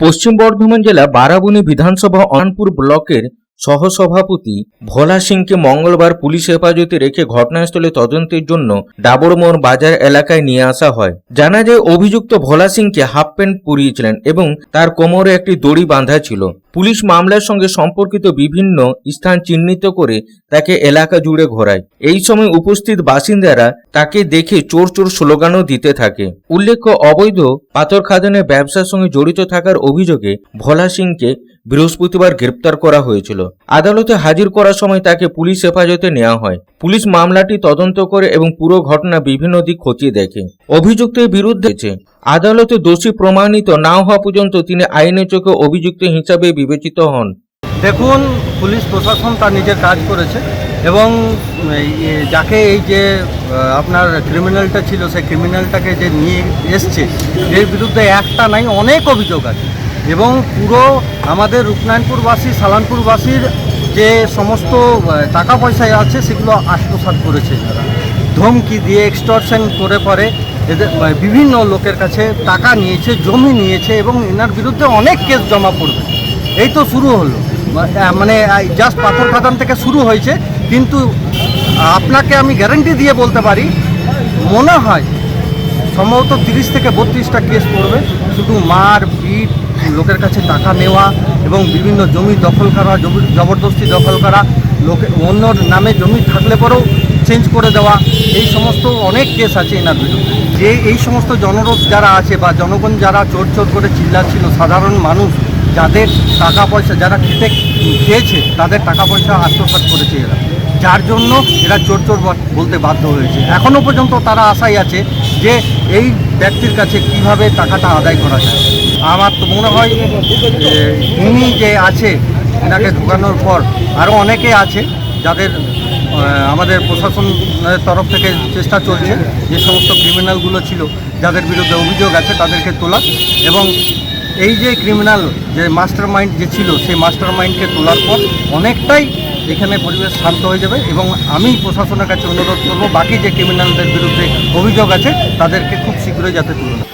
পশ্চিম বর্ধমান জেলা বারাবণী বিধানসভা অনানপুর ব্লকের সহসভাপতি ভোলা সিংকে মঙ্গলবার পুলিশ হেফাজতে রেখে ঘটনাস্থলে তদন্তের জন্য ডাবরমোড় বাজার এলাকায় নিয়ে আসা হয়। জানা যায় অভিযুক্ত ভোলা সিংকে হাফ প্যান্ট পরিয়েছিলেন এবং তার কোমরে একটি দড়ি বাঁধা ছিল। পুলিশ মামলার সঙ্গে সম্পর্কিত বিভিন্ন স্থান চিহ্নিত করে তাকে এলাকা জুড়ে ঘোরায়। এই সময় উপস্থিত বাসিন্দারা তাকে দেখে চোর চোর স্লোগানও দিতে থাকে। উল্লেখ্য, অবৈধ পাথর খাদানের ব্যবসার সঙ্গে জড়িত থাকার অভিযোগে ভোলা সিংকে বৃহস্পতিবার গ্রেপ্তার করা হয়েছিল। আদালতে হাজির করার সময় তাকে পুলিশ হেফাজতে নেওয়া হয়। পুলিশ মামলাটি তদন্ত করে এবং পুরো ঘটনা বিভিন্ন দিক খতিয়ে দেখে। অভিযুক্তের বিরুদ্ধে আদালতে দোষী প্রমাণিত না হওয়া পর্যন্ত তিনি আইনের চোখে অভিযুক্ত হিসাবে বিবেচিত হন। দেখুন, পুলিশ প্রশাসন তার নিজের কাজ করেছে এবং যাকে এই যে আপনার ক্রিমিনালটা ছিল সেই ক্রিমিনালটাকে যে নিয়ে এসছে এর বিরুদ্ধে একটা নাই অনেক অভিযোগ আছে এবং পুরো আমাদের রূপনারায়ণপুরবাসী সালানপুরবাসীর যে সমস্ত টাকা পয়সায় আছে সেগুলো আত্মসাৎ করেছে। ধমকি দিয়ে এক্সটর্শন করে পরে এদের বিভিন্ন লোকের কাছে টাকা নিয়েছে, জমি নিয়েছে এবং এনার বিরুদ্ধে অনেক কেস জমা পড়বে। এই তো শুরু হলো, মানে জাস্ট পাথর খাদান থেকে শুরু হয়েছে, কিন্তু আপনাকে আমি গ্যারান্টি দিয়ে বলতে পারি মনে হয় সম্ভবত 30 থেকে 32টা কেস পড়বে। শুধু মার পিট, লোকের কাছে টাকা নেওয়া এবং বিভিন্ন জমি দখল করা, জবরদস্তি দখল করা, অন্যর নামে জমি থাকলে পরেও চেঞ্জ করে দেওয়া, এই সমস্ত অনেক কেস আছে এনার বিরুদ্ধে। যে এই সমস্ত জনরোধ যারা আছে বা জনগণ যারা চোর চোর করে চিল্লাচ্ছিল, সাধারণ মানুষ যাদের টাকা পয়সা যারা খেয়েছে তাদের টাকা পয়সা আত্মসাৎ করেছে এরা, যার জন্য এরা চোর চোর বলতে বাধ্য হয়েছে। এখনও পর্যন্ত তারা আশায় আছে যে এই ব্যক্তির কাছে কিভাবে টাকাটা আদায় করা যায়। আমার তো মনে হয় ইনি যে আছে এনাকে ঢোকানোর পর আরও অনেকে আছে যাদের আমাদের প্রশাসনের তরফ থেকে চেষ্টা চলছে যে সমস্ত ক্রিমিনালগুলো ছিল যাদের বিরুদ্ধে অভিযোগ আছে তাদেরকে তোলা এবং এই যে ক্রিমিনাল যে মাস্টার মাইন্ড যে ছিল সেই মাস্টার মাইন্ডকে তোলার পর অনেকটাই এখানে পরিবেশ শান্ত হয়ে যাবে এবং আমি প্রশাসনের কাছে অনুরোধ করব বাকি যে ক্রিমিনালদের বিরুদ্ধে অভিযোগ আছে তাদেরকে খুব শীঘ্রই যাতে তুলে নেয়।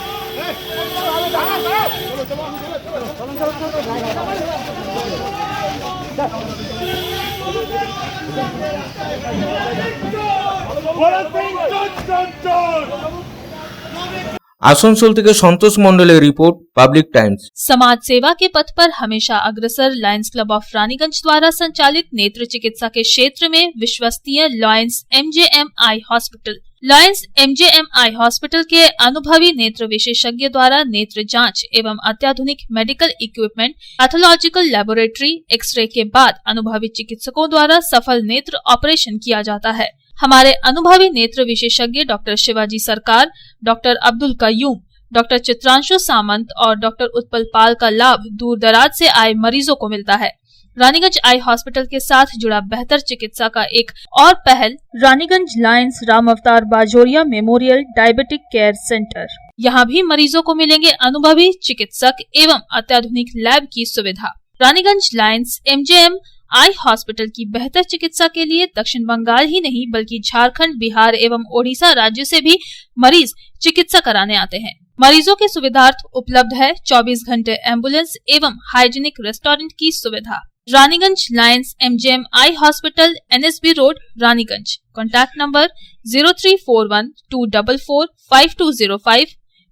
आसनसोल থেকে संतोष मंडलेर रिपोर्ट, पब्लिक टाइम्स। समाज सेवा के पथ पर हमेशा अग्रसर लायंस क्लब ऑफ रानीगंज द्वारा संचालित नेत्र चिकित्सा के क्षेत्र में विश्वसनीय Lions MJMI hospital. Lions MJMI hospital के अनुभवी नेत्र विशेषज्ञ द्वारा नेत्र जांच एवं अत्याधुनिक medical equipment, pathological laboratory, x-ray के बाद अनुभवी चिकित्सकों द्वारा सफल नेत्र ऑपरेशन किया जाता है। हमारे अनुभवी नेत्र विशेषज्ञ डॉक्टर शिवाजी सरकार, डॉक्टर अब्दुल कयूम, डॉक्टर चित्रांशु सामंत और डॉक्टर उत्पल पाल का लाभ दूर दराज से आए मरीजों को मिलता है। रानीगंज आई हॉस्पिटल के साथ जुड़ा बेहतर चिकित्सा का एक और पहल रानीगंज लायंस राम अवतार Bajoria memorial diabetic care centre. यहाँ भी मरीजों को मिलेंगे अनुभवी चिकित्सक एवं अत्याधुनिक लैब की सुविधा। रानीगंज लायंस MJMI हॉस्पिटल की बेहतर चिकित्सा के लिए दक्षिण बंगाल ही नहीं बल्कि झारखंड, बिहार एवं ओडिशा राज्य से भी मरीज चिकित्सा कराने आते हैं। मरीजों के सुविधार्थ उपलब्ध है 24 घंटे एम्बुलेंस एवं हाइजीनिक रेस्टोरेंट की सुविधा। Raniganj Lions MJMI hospital, NSB road, Raniganj. Contact number 0341-244-5205,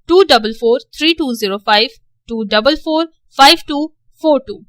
244-3205, 244-5242।